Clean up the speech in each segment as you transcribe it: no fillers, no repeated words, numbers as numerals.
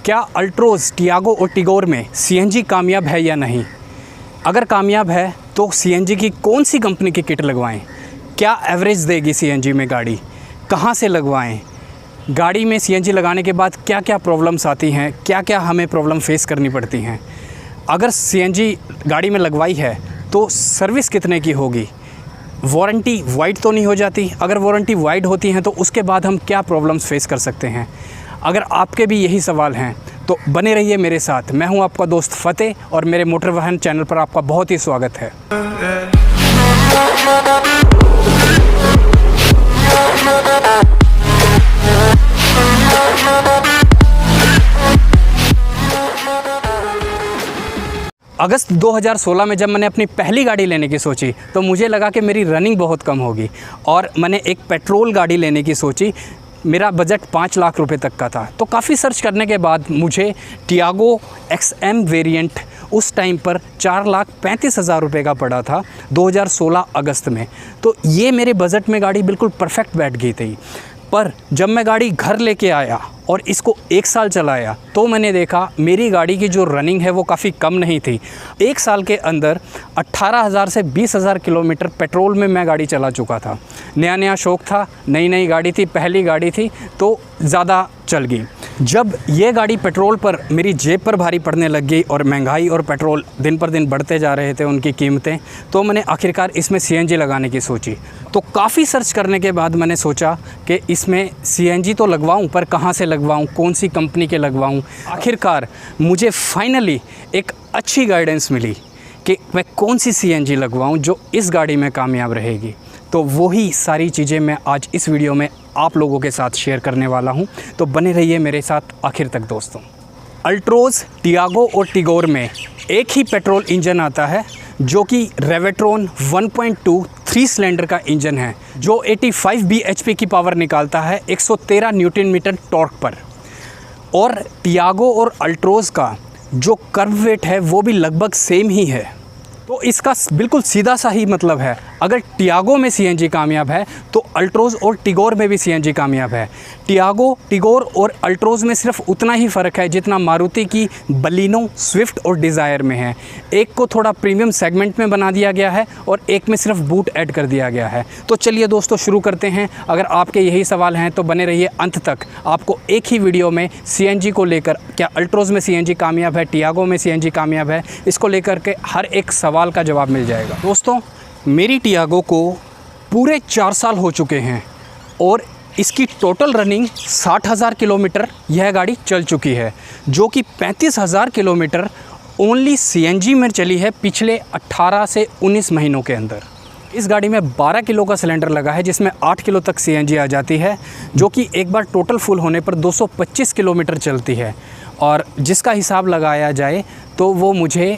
क्या अल्ट्रोज़, टियागो और टिगोर में सीएनजी कामयाब है या नहीं? अगर कामयाब है तो सीएनजी की कौन सी कंपनी की किट लगवाएं? क्या एवरेज देगी सीएनजी में गाड़ी? कहां से लगवाएं? गाड़ी में सीएनजी लगाने के बाद क्या क्या प्रॉब्लम्स आती हैं, क्या क्या हमें प्रॉब्लम फेस करनी पड़ती हैं? अगर सीएनजी गाड़ी में लगवाई है तो सर्विस कितने की होगी? वारंटी वाइड तो नहीं हो जाती? अगर वारंटी वाइड होती हैं तो उसके बाद हम क्या प्रॉब्लम्स फेस कर सकते हैं? अगर आपके भी यही सवाल हैं तो बने रहिए मेरे साथ। मैं हूं आपका दोस्त फ़तेह और मेरे मोटर वाहन चैनल पर आपका बहुत ही स्वागत है। अगस्त 2016 में जब मैंने अपनी पहली गाड़ी लेने की सोची तो मुझे लगा कि मेरी रनिंग बहुत कम होगी और मैंने एक पेट्रोल गाड़ी लेने की सोची। मेरा बजट 5 लाख रुपए तक का था। तो काफ़ी सर्च करने के बाद मुझे टियागो XM वेरिएंट उस टाइम पर 4,35,000 रुपये का पड़ा था 2016 अगस्त में। तो ये मेरे बजट में गाड़ी बिल्कुल परफेक्ट बैठ गई थी। पर जब मैं गाड़ी घर लेके आया और इसको 1 साल चलाया तो मैंने देखा मेरी गाड़ी की जो रनिंग है वो काफ़ी कम नहीं थी। 1 साल के अंदर 18,000 से 20,000 किलोमीटर पेट्रोल में मैं गाड़ी चला चुका था। नया नया शौक़ था, नई नई गाड़ी थी, पहली गाड़ी थी तो ज़्यादा चल गई। जब ये गाड़ी पेट्रोल पर मेरी जेब पर भारी पड़ने लग गई और महंगाई और पेट्रोल दिन पर दिन बढ़ते जा रहे थे उनकी कीमतें, तो मैंने आखिरकार इसमें सीएनजी लगाने की सोची। तो काफ़ी सर्च करने के बाद मैंने सोचा कि इसमें सीएनजी तो लगवाऊं, पर कहां से लगवाऊं, कौन सी कंपनी के लगवाऊं। आखिरकार मुझे फाइनली एक अच्छी गाइडेंस मिली कि मैं कौन सी सीएनजी लगवाऊं जो इस गाड़ी में कामयाब रहेगी। तो वही सारी चीज़ें मैं आज इस वीडियो में आप लोगों के साथ शेयर करने वाला हूं। तो बने रहिए मेरे साथ आखिर तक दोस्तों। अल्ट्रोज़, टियागो और टिगोर में एक ही पेट्रोल इंजन आता है जो कि रेवेट्रॉन 1.2 3 सिलेंडर का इंजन है जो 85 bhp की पावर निकालता है 113 न्यूटन मीटर टॉर्क पर। और टियागो और अल्ट्रोज़ का जो कर्व वेट है वो भी लगभग सेम ही है। तो इसका बिल्कुल सीधा सा ही मतलब है, अगर टियागो में सीएनजी कामयाब है तो अल्ट्रोज़ और टिगोर में भी सीएनजी कामयाब है। टियागो, टिगोर और अल्ट्रोज़ में सिर्फ उतना ही फ़र्क है जितना मारुति की बलिनो, स्विफ्ट और डिज़ायर में है। एक को थोड़ा प्रीमियम सेगमेंट में बना दिया गया है और एक में सिर्फ बूट ऐड कर दिया गया है। तो चलिए दोस्तों शुरू करते हैं। अगर आपके यही सवाल हैं तो बने रहिए अंत तक। आपको एक ही वीडियो में सीएनजी को लेकर, क्या अल्ट्रोज़ में सीएनजी कामयाब है, टियागो में सीएनजी कामयाब है, इसको लेकर के हर एक सवाल का जवाब मिल जाएगा। दोस्तों मेरी टियागो को पूरे 4 साल हो चुके हैं और इसकी टोटल रनिंग 60,000 किलोमीटर यह गाड़ी चल चुकी है, जो कि 35,000 किलोमीटर ओनली सीएनजी में चली है पिछले 18 से 19 महीनों के अंदर। इस गाड़ी में 12 किलो का सिलेंडर लगा है जिसमें 8 किलो तक सीएनजी आ जाती है, जो कि एक बार टोटल फुल होने पर 225 किलोमीटर चलती है। और जिसका हिसाब लगाया जाए तो वो मुझे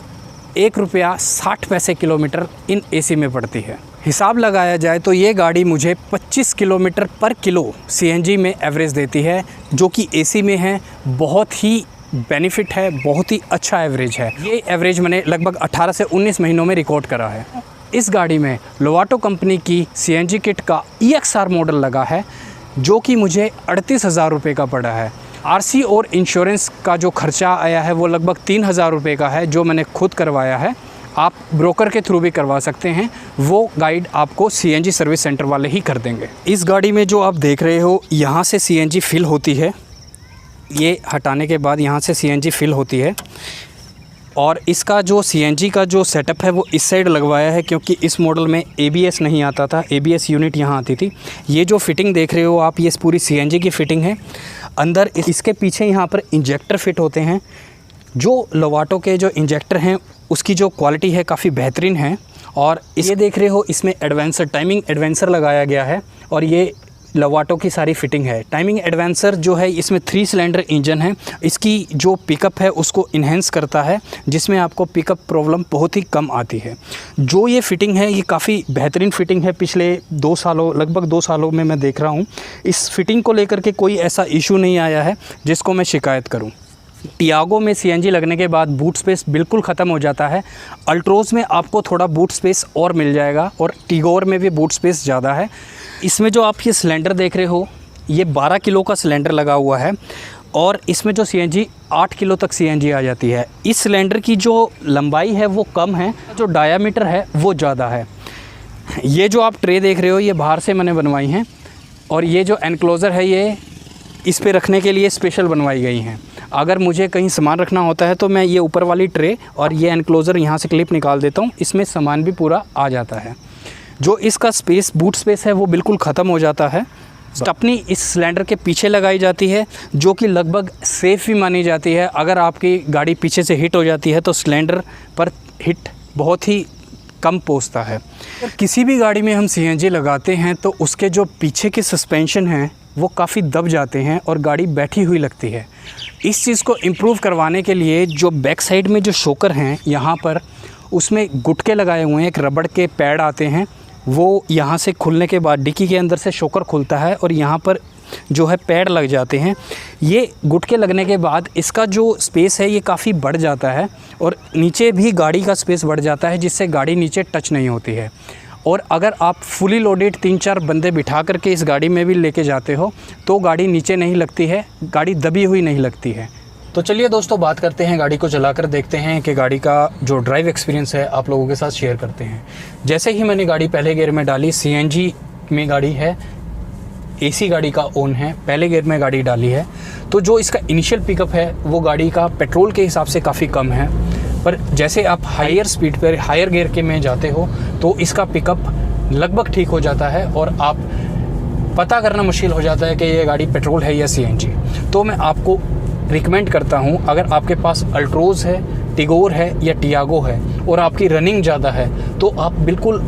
₹1.60 किलोमीटर इन एसी में पड़ती है। हिसाब लगाया जाए तो ये गाड़ी मुझे 25 किलोमीटर पर किलो सीएनजी में एवरेज देती है, जो कि एसी में है। बहुत ही बेनिफिट है, बहुत ही अच्छा एवरेज है। ये एवरेज मैंने लगभग 18 से 19 महीनों में रिकॉर्ड करा है। इस गाड़ी में लोवाटो कंपनी की सीएनजी किट का EXR मॉडल लगा है, जो कि मुझे 38,000 रुपये का पड़ा है। आरसी और इंश्योरेंस का जो खर्चा आया है वो लगभग 3,000 रुपये का है, जो मैंने खुद करवाया है। आप ब्रोकर के थ्रू भी करवा सकते हैं, वो गाइड आपको सीएनजी सर्विस सेंटर वाले ही कर देंगे। इस गाड़ी में जो आप देख रहे हो यहाँ से सीएनजी फिल होती है, ये हटाने के बाद यहाँ से सीएनजी फिल होती है। और इसका जो सीएनजी का जो सेटअप है वो इस साइड लगवाया है, क्योंकि इस मॉडल में ABS नहीं आता था, ABS यूनिट यहाँ आती थी। ये जो फिटिंग देख रहे हो आप, ये पूरी सीएनजी की फ़िटिंग है। अंदर इसके पीछे यहाँ पर इंजेक्टर फिट होते हैं। जो लोवाटो के जो इंजेक्टर हैं उसकी जो क्वालिटी है काफ़ी बेहतरीन है। और ये देख रहे हो इसमें एडवेंसर, टाइमिंग एडवेंसर लगाया गया है और ये लोवाटो की सारी फिटिंग है। टाइमिंग एडवेंसर जो है इसमें 3 सिलेंडर इंजन है। इसकी जो पिकअप है उसको इन्हेंस करता है, जिसमें आपको पिकअप प्रॉब्लम बहुत ही कम आती है। जो ये फ़िटिंग है ये काफ़ी बेहतरीन फ़िटिंग है। पिछले 2 सालों, लगभग 2 सालों में मैं देख रहा हूँ इस फिटिंग को लेकर के कोई ऐसा इशू नहीं आया है जिसको मैं शिकायत करूँ। टियागो में सीएनजी लगने के बाद बूट स्पेस बिल्कुल ख़त्म हो जाता है। अल्ट्रोज़ में आपको थोड़ा बूट स्पेस और मिल जाएगा और टिगोर में भी बूट स्पेस ज़्यादा है। इसमें जो आप ये सिलेंडर देख रहे हो ये 12 किलो का सिलेंडर लगा हुआ है और इसमें जो CNG 8 किलो तक CNG आ जाती है। इस सिलेंडर की जो लंबाई है वो कम है, जो डायामीटर है वो ज़्यादा है। ये जो आप ट्रे देख रहे हो ये बाहर से मैंने बनवाई हैं, और ये जो एनक्लोज़र है ये इस पे रखने के लिए स्पेशल बनवाई गई हैं। अगर मुझे कहीं सामान रखना होता है तो मैं ये ऊपर वाली ट्रे और ये एनक्लोज़र यहाँ से क्लिप निकाल देता हूँ, इसमें सामान भी पूरा आ जाता है। जो इसका स्पेस, बूट स्पेस है वो बिल्कुल ख़त्म हो जाता है। स्टपनी इस सिलेंडर के पीछे लगाई जाती है, जो कि लगभग सेफ़ भी मानी जाती है। अगर आपकी गाड़ी पीछे से हिट हो जाती है तो सिलेंडर पर हिट बहुत ही कम पहुंचता है। किसी भी गाड़ी में हम CNG लगाते हैं तो उसके जो पीछे के सस्पेंशन हैं वो काफ़ी दब जाते हैं और गाड़ी बैठी हुई लगती है। इस चीज़ को इम्प्रूव करवाने के लिए जो बैक साइड में जो शॉकर हैं यहाँ पर, उसमें गुटके लगाए हुए हैं, एक रबड़ के पैड आते हैं, वो यहाँ से खुलने के बाद डिक्की के अंदर से शॉकर खुलता है और यहाँ पर जो है पैड लग जाते हैं। ये गुटके लगने के बाद इसका जो स्पेस है ये काफ़ी बढ़ जाता है और नीचे भी गाड़ी का स्पेस बढ़ जाता है, जिससे गाड़ी नीचे टच नहीं होती है। और अगर आप फुली लोडेड 3-4 बंदे बिठा करके इस गाड़ी में भी लेके जाते हो तो गाड़ी नीचे नहीं लगती है, गाड़ी दबी हुई नहीं लगती है। तो चलिए दोस्तों, बात करते हैं, गाड़ी को चलाकर देखते हैं कि गाड़ी का जो ड्राइव एक्सपीरियंस है आप लोगों के साथ शेयर करते हैं। जैसे ही मैंने गाड़ी पहले गियर में डाली, CNG में गाड़ी है, AC गाड़ी का ऑन है, पहले गियर में गाड़ी डाली है, तो जो इसका इनिशियल पिकअप है वो गाड़ी का पेट्रोल के हिसाब से काफ़ी कम है। पर जैसे आप हायर स्पीड पर, हायर गियर के में जाते हो तो इसका पिकअप लगभग ठीक हो जाता है और आप पता करना मुश्किल हो जाता है कि ये गाड़ी पेट्रोल है या CNG। तो मैं आपको रिकमेंड करता हूँ, अगर आपके पास अल्ट्रोज़ है, टिगोर है या टियागो है और आपकी रनिंग ज़्यादा है तो आप बिल्कुल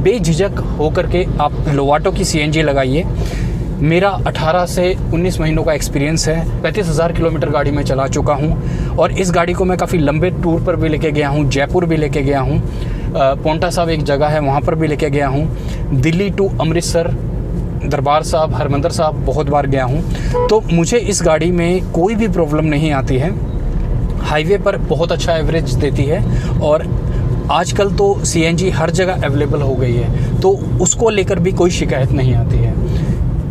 बेझिझक होकर के आप लोवाटो की CNG लगाइए। मेरा 18 से 19 महीनों का एक्सपीरियंस है, 35,000 किलोमीटर गाड़ी में चला चुका हूँ और इस गाड़ी को मैं काफ़ी लंबे टूर पर भी लेके गया हूँ। जयपुर भी लेके गया हूँ, पोंटा साहब एक जगह है वहाँ पर भी लेके गया हूँ, दिल्ली टू अमृतसर, दरबार साहब, हरमंदर साहब बहुत बार गया हूँ। तो मुझे इस गाड़ी में कोई भी प्रॉब्लम नहीं आती है। हाईवे पर बहुत अच्छा एवरेज देती है और आजकल तो CNG हर जगह अवेलेबल हो गई है, तो उसको लेकर भी कोई शिकायत नहीं आती है।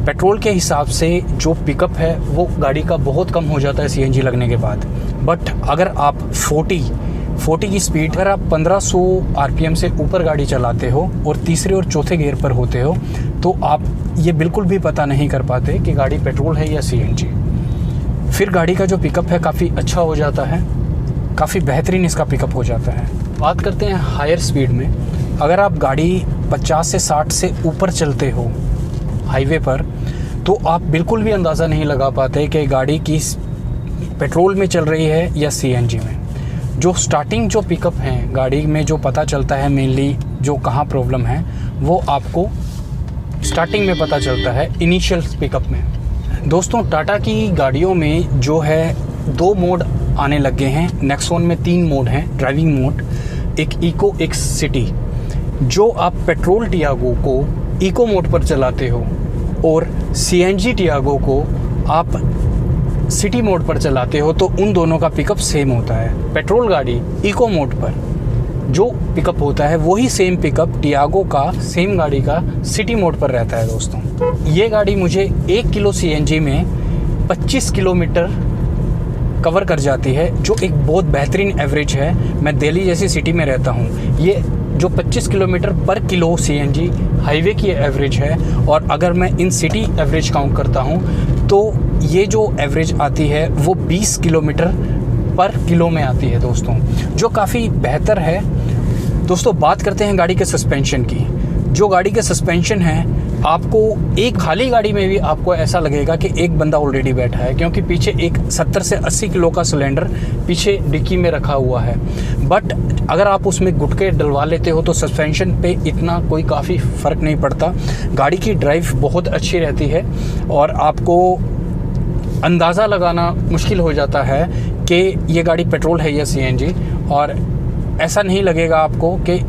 पेट्रोल के हिसाब से जो पिकअप है वो गाड़ी का बहुत कम हो जाता है CNG लगने के बाद। बट अगर आप 40 की स्पीड, अगर आप 1500 RPM से ऊपर गाड़ी चलाते हो और तीसरे और चौथे गियर पर होते हो तो आप ये बिल्कुल भी पता नहीं कर पाते कि गाड़ी पेट्रोल है या CNG। फिर गाड़ी का जो पिकअप है काफ़ी अच्छा हो जाता है, काफ़ी बेहतरीन इसका पिकअप हो जाता है। बात करते हैं हायर स्पीड में। अगर आप गाड़ी 50 से 60 से ऊपर चलते हो हाईवे पर तो आप बिल्कुल भी अंदाज़ा नहीं लगा पाते कि गाड़ी की पेट्रोल में चल रही है या CNG में। जो स्टार्टिंग जो पिकअप हैं गाड़ी में जो पता चलता है, मेनली जो कहाँ प्रॉब्लम है वो आपको स्टार्टिंग में पता चलता है, इनिशियल पिकअप में। दोस्तों, टाटा की गाड़ियों में जो है 2 मोड आने लगे हैं। नेक्सॉन में 3 मोड हैं ड्राइविंग मोड, एक इको, एक सिटी। जो आप पेट्रोल टियागो को इको मोड पर चलाते हो और CNG टियागो को आप सिटी मोड पर चलाते हो तो उन दोनों का पिकअप सेम होता है। पेट्रोल गाड़ी इको मोड पर जो पिकअप होता है वही सेम पिकअप टियागो का, सेम गाड़ी का सिटी मोड पर रहता है। दोस्तों, ये गाड़ी मुझे 1 किलो CNG में 25 किलोमीटर कवर कर जाती है, जो एक बहुत बेहतरीन एवरेज है। मैं दिल्ली जैसी सिटी में रहता हूँ, ये जो 25 किलोमीटर पर किलो CNG हाईवे की एवरेज है और अगर मैं इन सिटी एवरेज काउंट करता हूँ तो ये जो एवरेज आती है वो 20 किलोमीटर पर किलो में आती है दोस्तों, जो काफ़ी बेहतर है। दोस्तों, बात करते हैं गाड़ी के सस्पेंशन की। जो गाड़ी के सस्पेंशन है, आपको एक खाली गाड़ी में भी आपको ऐसा लगेगा कि एक बंदा ऑलरेडी बैठा है, क्योंकि पीछे एक 70 से 80 किलो का सिलेंडर पीछे डिक्की में रखा हुआ है। बट अगर आप उसमें गुटके डलवा लेते हो तो सस्पेंशन पे इतना कोई काफ़ी फ़र्क नहीं पड़ता। गाड़ी की ड्राइव बहुत अच्छी रहती है और आपको अंदाज़ा लगाना मुश्किल हो जाता है कि ये गाड़ी पेट्रोल है या CNG, और ऐसा नहीं लगेगा आपको कि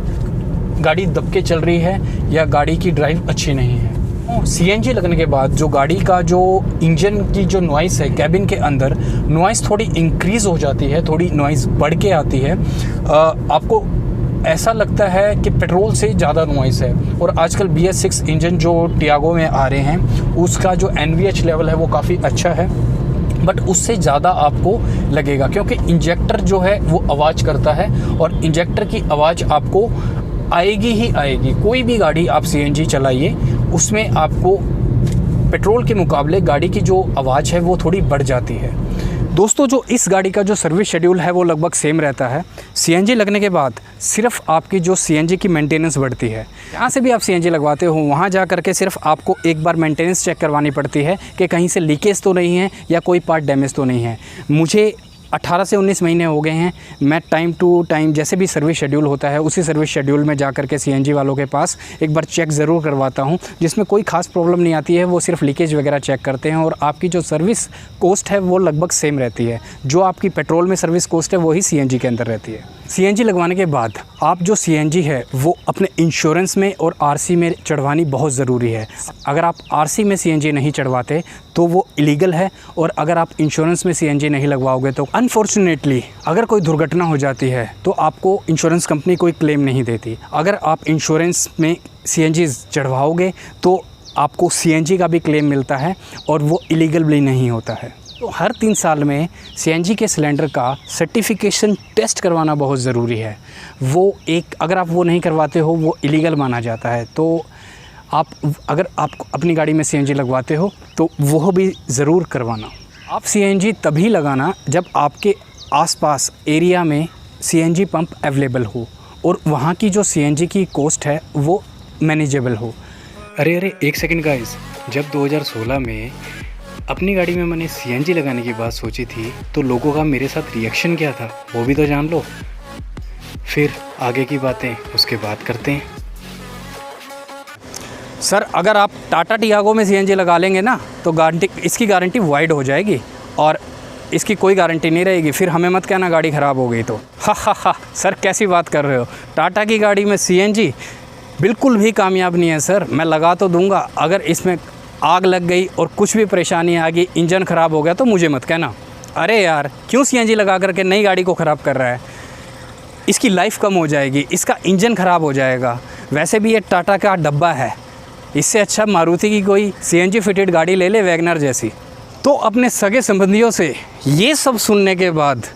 गाड़ी दब के चल रही है या गाड़ी की ड्राइव अच्छी नहीं है। CNG लगने के बाद जो गाड़ी का जो इंजन की जो नॉइस है, कैबिन के अंदर नॉइस थोड़ी इंक्रीज़ हो जाती है, थोड़ी नॉइस बढ़ के आती है। आपको ऐसा लगता है कि पेट्रोल से ज़्यादा नॉइस है। और आजकल BS6 इंजन जो टियागो में आ रहे हैं उसका जो NVH लेवल है वो काफ़ी अच्छा है बट उससे ज़्यादा आपको लगेगा, क्योंकि इंजेक्टर जो है वो आवाज़ करता है और इंजेक्टर की आवाज़ आपको आएगी ही आएगी। कोई भी गाड़ी आप CNG चलाइए, उसमें आपको पेट्रोल के मुकाबले गाड़ी की जो आवाज़ है वो थोड़ी बढ़ जाती है। दोस्तों, जो इस गाड़ी का जो सर्विस शेड्यूल है वो लगभग सेम रहता है। CNG लगने के बाद सिर्फ आपकी जो CNG की मेंटेनेंस बढ़ती है। जहाँ से भी आप CNG लगवाते हो वहाँ जा कर के सिर्फ आपको एक बार मेंटेनेंस चेक करवानी पड़ती है कि कहीं से लीकेज तो नहीं है या कोई पार्ट डैमेज तो नहीं है। मुझे 18 से 19 महीने हो गए हैं, मैं टाइम टू टाइम जैसे भी सर्विस शेड्यूल होता है उसी सर्विस शेड्यूल में जा कर के CNG वालों के पास एक बार चेक ज़रूर करवाता हूं, जिसमें कोई ख़ास प्रॉब्लम नहीं आती है। वो सिर्फ लीकेज वगैरह चेक करते हैं और आपकी जो सर्विस कॉस्ट है वो लगभग सेम रहती है। जो आपकी पेट्रोल में सर्विस कॉस्ट है वही CNG के अंदर रहती है। CNG लगवाने के बाद आप जो CNG है वो अपने इंश्योरेंस में और RC में चढ़वानी बहुत ज़रूरी है। अगर आप RC में CNG नहीं चढ़वाते तो वो इलीगल है, और अगर आप इंश्योरेंस में CNG नहीं लगवाओगे तो अनफॉर्चुनेटली अगर कोई दुर्घटना हो जाती है तो आपको इंश्योरेंस कंपनी कोई क्लेम नहीं देती। अगर आप इंश्योरेंस में CNG चढ़वाओगे तो आपको CNG का भी क्लेम मिलता है और वो इलीगल भी नहीं होता है। तो हर 3 साल में CNG के सिलेंडर का सर्टिफिकेशन टेस्ट करवाना बहुत ज़रूरी है। वो एक अगर आप वो नहीं करवाते हो वो इलीगल माना जाता है। तो अगर आप अपनी गाड़ी में CNG लगवाते हो तो वो भी ज़रूर करवाना। आप CNG तभी लगाना जब आपके आसपास एरिया में CNG पंप अवेलेबल हो और वहाँ की जो CNG की कॉस्ट है वो मैनेजेबल हो। अरे एक सेकंड गाइस, जब 2016 में अपनी गाड़ी में मैंने CNG लगाने की बात सोची थी तो लोगों का मेरे साथ रिएक्शन क्या था वो भी तो जान लो। फिर आगे की बातें उसके बाद करते हैं। सर, अगर आप टाटा टियागो में CNG लगा लेंगे ना तो इसकी गारंटी वाइड हो जाएगी और इसकी कोई गारंटी नहीं रहेगी। फिर हमें मत कहना गाड़ी ख़राब हो गई तो। हा सर, कैसी बात कर रहे हो? टाटा की गाड़ी में CNG बिल्कुल भी कामयाब नहीं है सर। मैं लगा तो दूंगा, अगर इसमें आग लग गई और कुछ भी परेशानी आ गई, इंजन ख़राब हो गया तो मुझे मत कहना। अरे यार, क्यों CNG लगा करके नई गाड़ी को ख़राब कर रहा है? इसकी लाइफ कम हो जाएगी, इसका इंजन ख़राब हो जाएगा। वैसे भी ये टाटा का डब्बा है, इससे अच्छा मारुति की कोई CNG फिटेड गाड़ी ले ले, वैगनर जैसी। तो अपने सगे संबंधियों से ये सब सुनने के बाद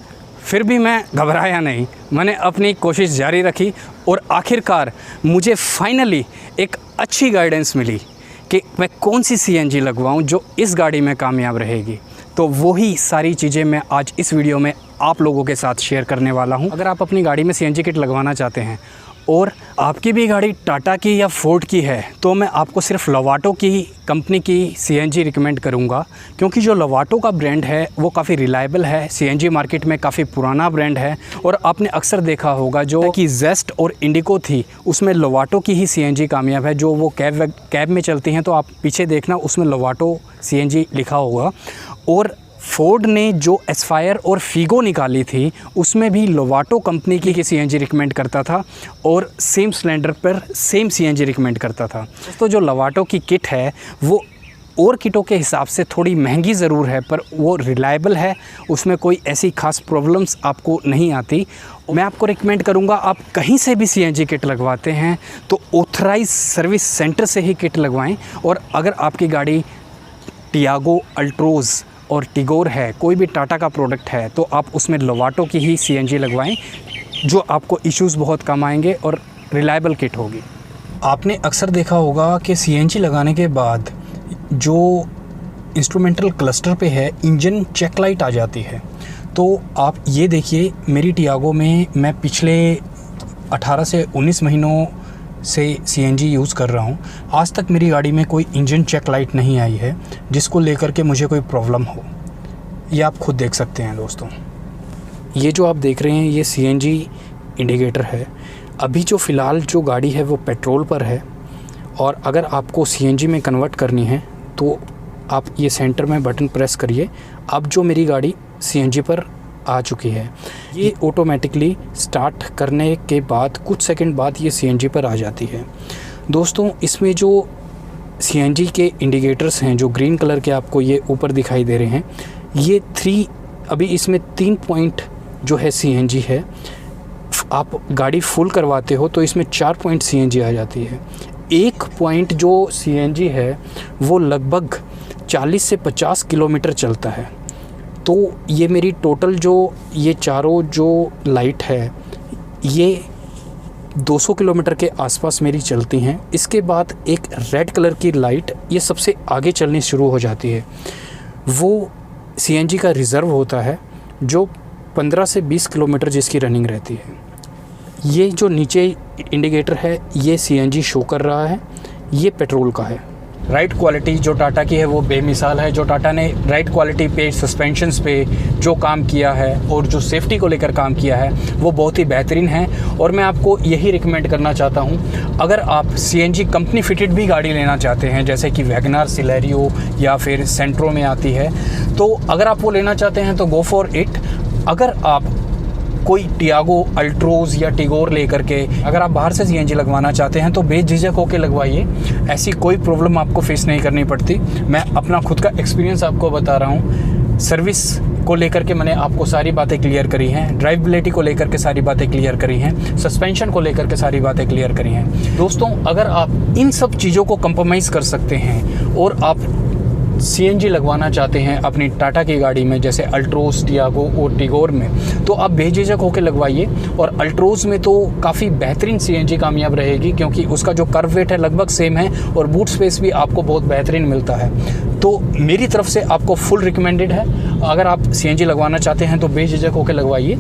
फिर भी मैं घबराया नहीं, मैंने अपनी कोशिश जारी रखी और आखिरकार मुझे फाइनली एक अच्छी गाइडेंस मिली कि मैं कौन सी CNG लगवाऊं जो इस गाड़ी में कामयाब रहेगी। तो वही सारी चीज़ें मैं आज इस वीडियो में आप लोगों के साथ शेयर करने वाला हूं। अगर आप अपनी गाड़ी में CNG किट लगवाना चाहते हैं और आपकी भी गाड़ी टाटा की या फोर्ड की है तो मैं आपको सिर्फ लवाटो की कंपनी की CNG रिकमेंड करूंगा, क्योंकि जो लवाटो का ब्रांड है वो काफ़ी रिलायबल है, CNG मार्केट में काफ़ी पुराना ब्रांड है। और आपने अक्सर देखा होगा जो कि जेस्ट और इंडिको थी उसमें लवाटो की ही CNG कामयाब है। जो वो कैब में चलती हैं तो आप पीछे देखना उसमें लवाटो CNG लिखा होगा। और फोर्ड ने जो एस्पायर और फीगो निकाली थी उसमें भी लोवाटो कंपनी की CNG रिकमेंड करता था और सेम सिलेंडर पर सेम CNG रिकमेंड करता था। तो जो लोवाटो की किट है वो और किटों के हिसाब से थोड़ी महंगी ज़रूर है, पर वो रिलायबल है, उसमें कोई ऐसी खास प्रॉब्लम्स आपको नहीं आती। मैं आपको रिकमेंड करूँगा आप कहीं से भी CNG किट लगवाते हैं तो ऑथराइज सर्विस सेंटर से ही किट लगवाएँ। और अगर आपकी गाड़ी टियागो, अल्ट्रोज़ और टिगोर है, कोई भी टाटा का प्रोडक्ट है, तो आप उसमें लोवाटो की ही CNG लगवाएं, जो आपको इश्यूज़ बहुत कम आएंगे और रिलायबल किट होगी। आपने अक्सर देखा होगा कि CNG लगाने के बाद जो इंस्ट्रूमेंटल क्लस्टर पे है इंजन चेक लाइट आ जाती है। तो आप ये देखिए, मेरी टियागो में मैं पिछले 18 से 19 महीनों से CNG यूज़ कर रहा हूँ। आज तक मेरी गाड़ी में कोई इंजन चेक लाइट नहीं आई है जिसको लेकर के मुझे कोई प्रॉब्लम हो। ये आप खुद देख सकते हैं दोस्तों। ये जो आप देख रहे हैं ये CNG इंडिकेटर है। अभी जो फ़िलहाल जो गाड़ी है वो पेट्रोल पर है, और अगर आपको CNG में कन्वर्ट करनी है तो आप ये सेंटर में बटन प्रेस करिए। अब जो मेरी गाड़ी CNG पर आ चुकी है, ये ऑटोमेटिकली स्टार्ट करने के बाद कुछ सेकंड बाद ये CNG पर आ जाती है। दोस्तों, इसमें जो CNG के इंडिकेटर्स हैं जो ग्रीन कलर के आपको ये ऊपर दिखाई दे रहे हैं, ये 3 अभी इसमें 3 पॉइंट जो है CNG है। आप गाड़ी फुल करवाते हो तो इसमें 4 पॉइंट CNG आ जाती है। 1 पॉइंट जो CNG है वो लगभग 40 से 50 किलोमीटर चलता है। तो ये मेरी टोटल जो ये चारों जो लाइट है ये 200 किलोमीटर के आसपास मेरी चलती हैं। इसके बाद एक रेड कलर की लाइट ये सबसे आगे चलनी शुरू हो जाती है। वो सीएनजी का रिज़र्व होता है जो 15 से 20 किलोमीटर जिसकी रनिंग रहती है। ये जो नीचे इंडिकेटर है ये सीएनजी शो कर रहा है, ये पेट्रोल का है। राइड क्वालिटी जो टाटा की है वो बेमिसाल है। जो टाटा ने राइड क्वालिटी पे, सस्पेंशंस पे जो काम किया है और जो सेफ्टी को लेकर काम किया है वो बहुत ही बेहतरीन है। और मैं आपको यही रिकमेंड करना चाहता हूँ, अगर आप सीएनजी कंपनी फिटेड भी गाड़ी लेना चाहते हैं जैसे कि वैगनार, सिलेरियो या फिर सेंट्रो में आती है, तो अगर आप वो लेना चाहते हैं तो गो फॉर इट। अगर आप कोई टियागो, अल्ट्रोज़ या टिगोर लेकर के अगर आप बाहर से सीएनजी लगवाना चाहते हैं तो बेझिझक होकर लगवाइए, ऐसी कोई प्रॉब्लम आपको फेस नहीं करनी पड़ती। मैं अपना खुद का एक्सपीरियंस आपको बता रहा हूँ। सर्विस को लेकर के मैंने आपको सारी बातें क्लियर करी हैं, ड्राइवेबिलिटी को लेकर के सारी बातें क्लियर करी हैं, सस्पेंशन को लेकर के सारी बातें क्लियर करी हैं। दोस्तों, अगर आप इन सब चीज़ों को कंप्रोमाइज़ कर सकते हैं और आप सीएनजी लगवाना चाहते हैं अपनी टाटा की गाड़ी में जैसे अल्ट्रोज़, टियागो और टिगोर में, तो आप बेझिझक होकर लगवाइए। और अल्ट्रोज़ में तो काफ़ी बेहतरीन सीएनजी कामयाब रहेगी क्योंकि उसका जो कर्व वेट है लगभग सेम है और बूट स्पेस भी आपको बहुत बेहतरीन मिलता है। तो मेरी तरफ से आपको फुल रिकमेंडेड है। अगर आप सीएनजी लगवाना चाहते हैं तो बेझिझक होकर लगवाइए।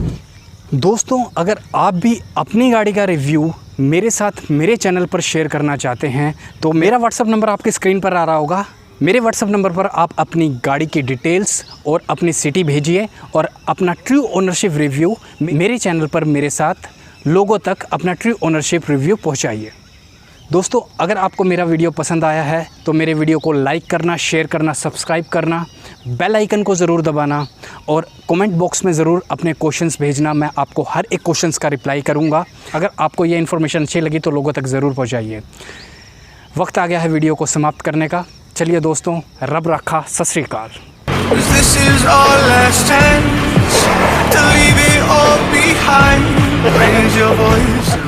दोस्तों, अगर आप भी अपनी गाड़ी का रिव्यू मेरे साथ मेरे चैनल पर शेयर करना चाहते हैं तो मेरा व्हाट्सअप नंबर आपकी स्क्रीन पर आ रहा होगा। मेरे व्हाट्सअप नंबर पर आप अपनी गाड़ी की डिटेल्स और अपनी सिटी भेजिए और अपना ट्रू ओनरशिप रिव्यू मेरे चैनल पर मेरे साथ लोगों तक अपना ट्रू ओनरशिप रिव्यू पहुंचाइए। दोस्तों, अगर आपको मेरा वीडियो पसंद आया है तो मेरे वीडियो को लाइक करना, शेयर करना, सब्सक्राइब करना, बेल आइकन को ज़रूर दबाना और कमेंट बॉक्स में ज़रूर अपने क्वेश्चंस भेजना। मैं आपको हर एक क्वेश्चंस का रिप्लाई करूँगा। अगर आपको ये इन्फॉर्मेशन अच्छी लगी तो लोगों तक ज़रूर पहुँचाइए। वक्त आ गया है वीडियो को समाप्त करने का। चलिए दोस्तों, रब रखा, सत श्री अकाल।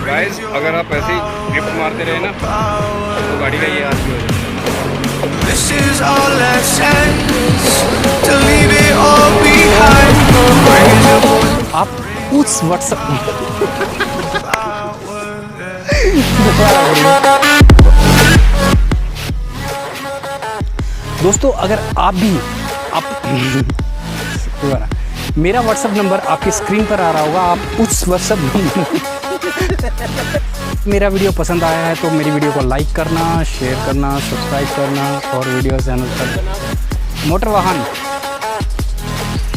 गाइस, अगर आप ऐसे ही ड्रिफ्ट मारते रहे ना तो गाड़ी का ये हाल हो जाएगा। आप उस व्हाट्सएप दोस्तों, अगर आप भी मेरा व्हाट्सएप नंबर आपकी स्क्रीन पर आ रहा होगा, आप उस व्हाट्सएप नंबर मेरा वीडियो पसंद आया है तो मेरी वीडियो को लाइक करना, शेयर करना, सब्सक्राइब करना और वीडियो चैनल पर मोटर वाहन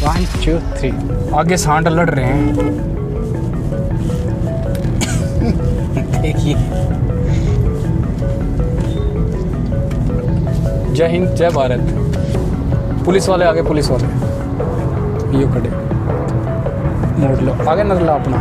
1 2 3 आगे सांड लड़ रहे हैं। देखिए, जय हिंद, जय भारत। पुलिस वाले आगे, पुलिस वाले ये खड़े, मोड़ लो आगे, नजर लो अपना।